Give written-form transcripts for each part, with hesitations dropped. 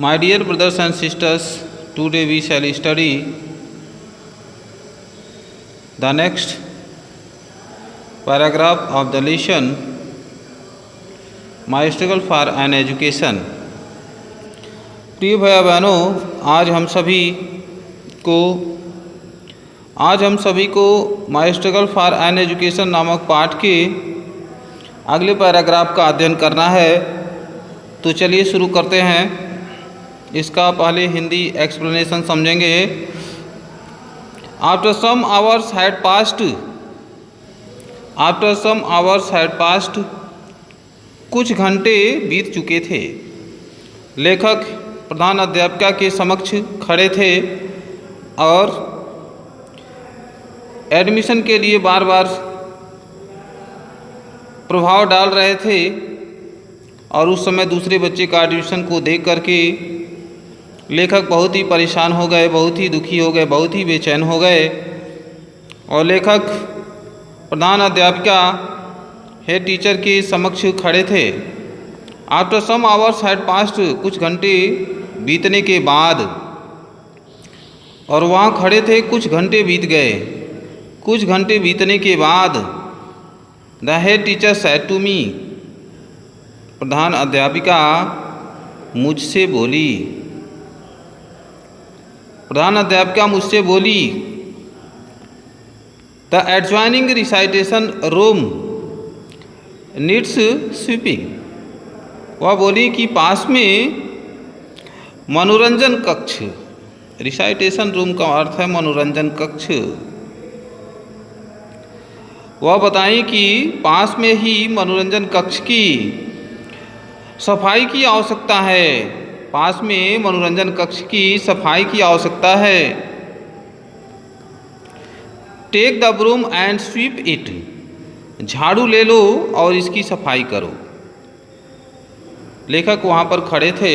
My dear brothers and sisters, today we shall study the next paragraph of the lesson, My struggle for an education. प्रिय भाई बहनों, आज हम सभी को माई स्ट्रगल फॉर एन एजुकेशन नामक पाठ के अगले पैराग्राफ का अध्ययन करना है। तो चलिए शुरू करते हैं। इसका पहले हिंदी एक्सप्लेनेशन समझेंगे। After some hours had passed, कुछ घंटे बीत चुके थे। लेखक प्रधान अध्यापिका के समक्ष खड़े थे और एडमिशन के लिए बार बार प्रभाव डाल रहे थे और उस समय दूसरे बच्चे का एडमिशन को देख करके लेखक बहुत ही परेशान हो गए, बहुत ही दुखी हो गए, बहुत ही बेचैन हो गए। और लेखक प्रधान अध्यापिका हेड टीचर के समक्ष खड़े थे। After some hours had passed, कुछ घंटे बीतने के बाद, और वहाँ खड़े थे। कुछ घंटे बीत गए। कुछ घंटे बीतने के बाद the head teacher said to me, प्रधान अध्यापिका मुझसे बोली। प्रधान अध्यापिका मुझसे बोली, the adjoining recitation room needs sweeping. वह बोली कि पास में मनोरंजन कक्ष, रिसाइटेशन रूम का अर्थ है मनोरंजन कक्ष। वह बताई कि पास में ही मनोरंजन कक्ष की सफाई की आवश्यकता है। पास में मनोरंजन कक्ष की सफाई की आवश्यकता है। Take the broom and sweep it, झाड़ू ले लो और इसकी सफाई करो। लेखक वहाँ पर खड़े थे,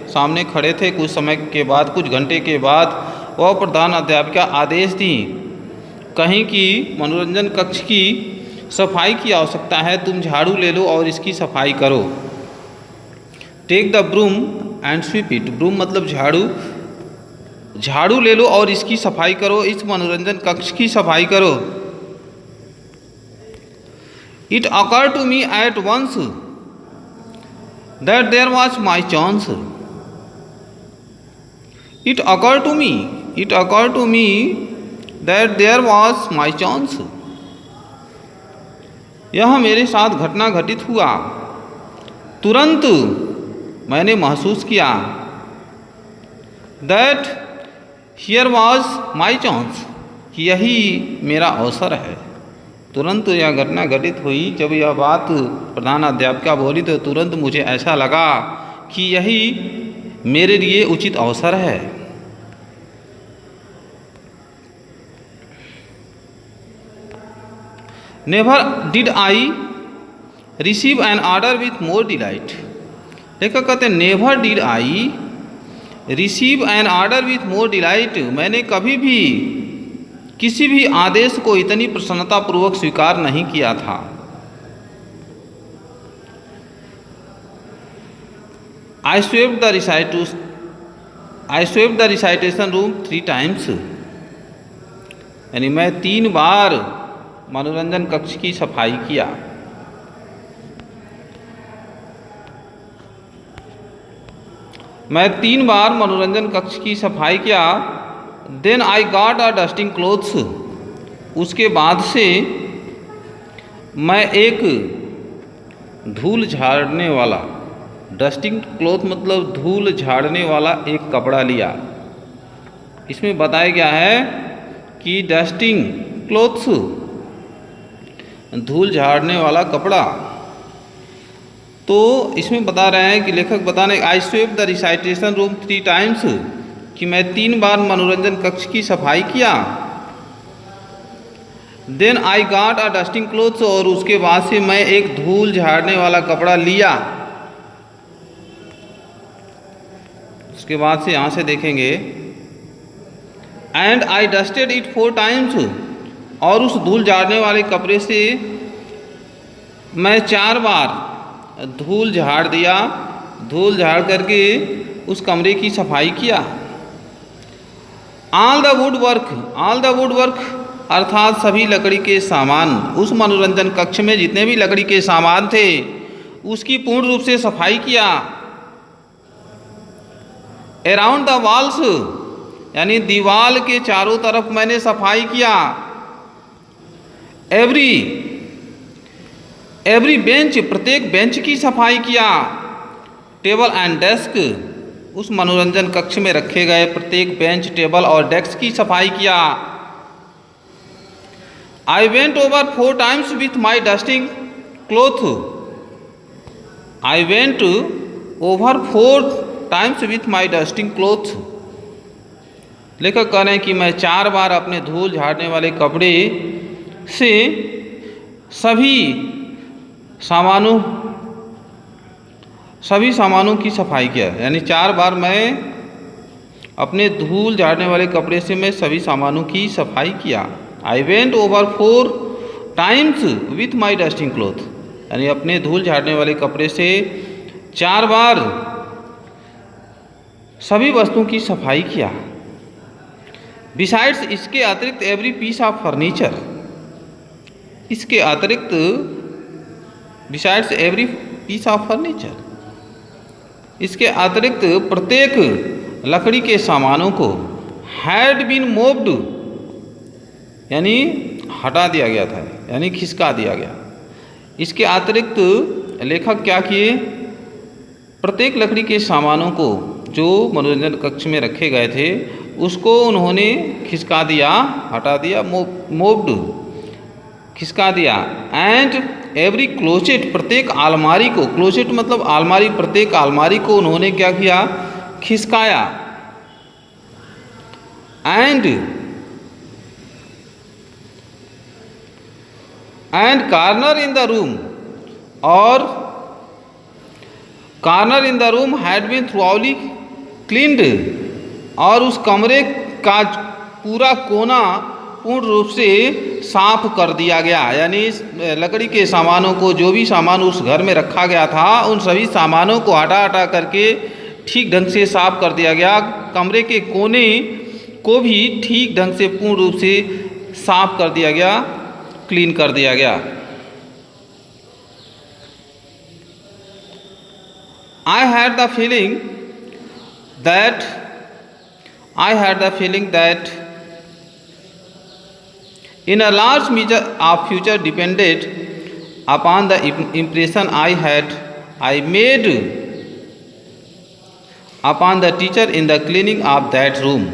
सामने खड़े थे। कुछ समय के बाद, कुछ घंटे के बाद वह प्रधान अध्यापिका आदेश दी, कहीं कि मनोरंजन कक्ष की सफाई की आवश्यकता है, तुम झाड़ू ले लो और इसकी सफाई करो। Take the broom and sweep it, broom मतलब झाड़ू, झाड़ू ले लो और इसकी सफाई करो, इस मनोरंजन कक्ष की सफाई करो। It occur to me at once that there was my chance. It occur to me that there was my chance. यह मेरे साथ घटना घटित हुआ। तुरंत मैंने महसूस किया that here was my chance, कि यही मेरा अवसर है। तुरंत यह घटना घटित हुई। जब यह बात प्रधान अध्यापिका बोली तो तुरंत मुझे ऐसा लगा कि यही मेरे लिए उचित अवसर है। Never did I receive an order with more delight. लेखक कहते हैं never did I receive an order with more delight, मैंने कभी भी किसी भी आदेश को इतनी प्रसन्नतापूर्वक स्वीकार नहीं किया था। I swept the recitation room 3 times, यानी मैं 3 बार मनोरंजन कक्ष की सफाई किया। मैं 3 बार मनोरंजन कक्ष की सफाई किया। Then I got a dusting clothes, उसके बाद से मैं एक धूल झाड़ने वाला, डस्टिंग क्लोथ मतलब धूल झाड़ने वाला एक कपड़ा लिया। इसमें बताया गया है कि डस्टिंग क्लोथ्स, धूल झाड़ने वाला कपड़ा। तो इसमें बता रहे हैं कि लेखक बता रहे हैं I swept the recitation room 3 times, कि मैं 3 बार मनोरंजन कक्ष की सफाई किया। Then I got a dusting clothes, और उसके बाद से मैं एक धूल झाड़ने वाला कपड़ा लिया। उसके बाद से यहाँ से देखेंगे and I dusted it 4 times, और उस धूल झाड़ने वाले कपड़े से मैं 4 बार धूल झाड़ दिया। धूल झाड़ करके उस कमरे की सफाई किया। ऑल द वुड वर्क अर्थात सभी लकड़ी के सामान, उस मनोरंजन कक्ष में जितने भी लकड़ी के सामान थे उसकी पूर्ण रूप से सफाई किया। अराउंड द वॉल्स यानी दीवार के चारों तरफ मैंने सफाई किया। एवरी बेंच प्रत्येक बेंच की सफाई किया। टेबल एंड डेस्क उस मनोरंजन कक्ष में रखे गए प्रत्येक बेंच, टेबल और डेस्क की सफाई किया। I went over 4 times with my dusting cloth. I went over 4 times with my dusting cloth. लेखक कह रहे हैं कि मैं 4 बार अपने धूल झाड़ने वाले कपड़े से सभी सामानों की सफाई किया। यानी 4 बार मैं अपने धूल झाड़ने वाले कपड़े से मैं सभी सामानों की सफाई किया। I went over 4 times with my dusting cloth, यानी अपने धूल झाड़ने वाले कपड़े से 4 बार सभी वस्तुओं की सफाई किया। बिसाइड्स इसके अतिरिक्त एवरी पीस ऑफ फर्नीचर, इसके अतिरिक्त besides every piece of furniture, इसके अतिरिक्त प्रत्येक लकड़ी के सामानों को हैड बीन मूव्ड यानी हटा दिया गया था, यानी खिसका दिया गया। इसके अतिरिक्त लेखक क्या किए, प्रत्येक लकड़ी के सामानों को जो मनोरंजन कक्ष में रखे गए थे उसको उन्होंने खिसका दिया, हटा दिया, मूव्ड खिसका दिया। एंड एवरी क्लोसेट प्रत्येक अलमारी को, क्लोसेट मतलब अलमारी, प्रत्येक अलमारी को उन्होंने क्या किया, खिसकाया। And corner in the room, और corner in the room had been throughoutly cleaned, और उस कमरे का पूरा कोना पूर्ण रूप से साफ कर दिया गया। यानी लकड़ी के सामानों को, जो भी सामान उस घर में रखा गया था उन सभी सामानों को हटा करके ठीक ढंग से साफ कर दिया गया। कमरे के कोने को भी ठीक ढंग से पूर्ण रूप से साफ कर दिया गया, क्लीन कर दिया गया। I had the feeling that in a large measure our future depended upon the impression I made upon the teacher in the cleaning of that room।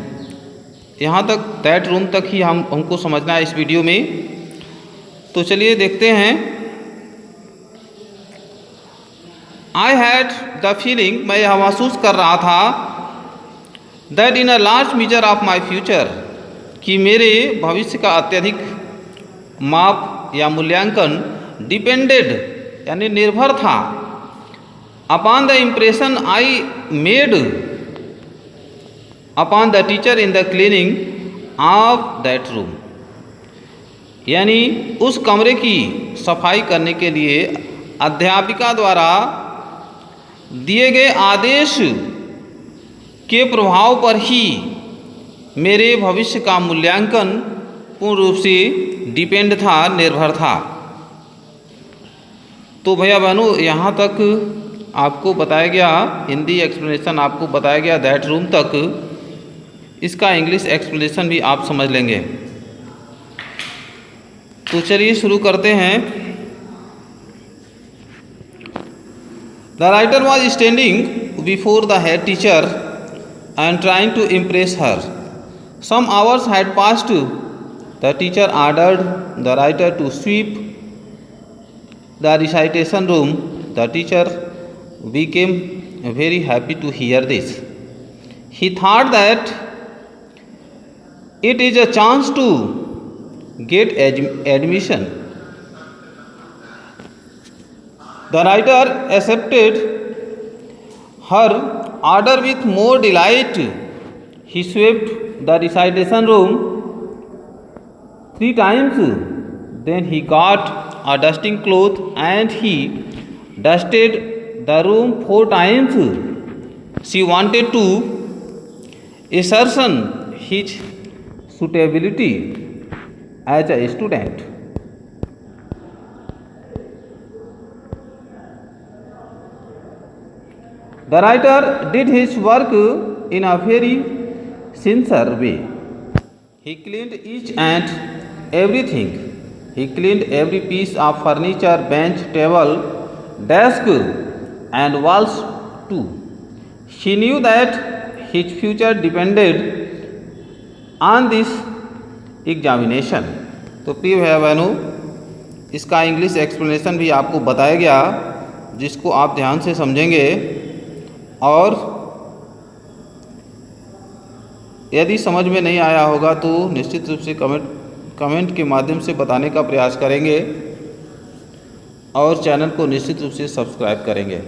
यहाँ तक that room तक ही हमको समझना है इस वीडियो में। तो चलिए देखते हैं। I had the feeling, मैं यह महसूस कर रहा था, that in a large measure of my future, कि मेरे भविष्य का अत्यधिक माप या मूल्यांकन डिपेंडेड यानी निर्भर था, upon the impression I made upon the teacher in the cleaning of that room। यानी उस कमरे की सफाई करने के लिए अध्यापिका द्वारा दिए गए आदेश के प्रभाव पर ही मेरे भविष्य का मूल्यांकन पूर्ण रूप से डिपेंड था, निर्भर था। तो भैया बहनों, यहाँ तक आपको बताया गया, हिंदी एक्सप्लेनेशन आपको बताया गया दैट रूम तक। इसका इंग्लिश एक्सप्लेनेशन भी आप समझ लेंगे। तो चलिए शुरू करते हैं। The writer was standing before the head teacher and trying to impress her. Some hours had passed. The teacher ordered the writer to sweep the recitation room. The teacher became very happy to hear this. He thought that it is a chance to get admission. The writer accepted her order with more delight. He swept the recitation room 3 times. Then he got a dusting cloth and he dusted the room 4 times. She wanted to ascertain his suitability as a student. The writer did his work in a very sincere way. He cleaned each and everything. He cleaned every piece of furniture, bench, table, desk, and walls too. She knew that his future depended on this examination. तो प्रिय भाई बहनों, इसका English explanation भी आपको बताया गया, जिसको आप ध्यान से समझेंगे और यदि समझ में नहीं आया होगा तो निश्चित रूप से कमेंट के माध्यम से बताने का प्रयास करेंगे और चैनल को निश्चित रूप से सब्सक्राइब करेंगे।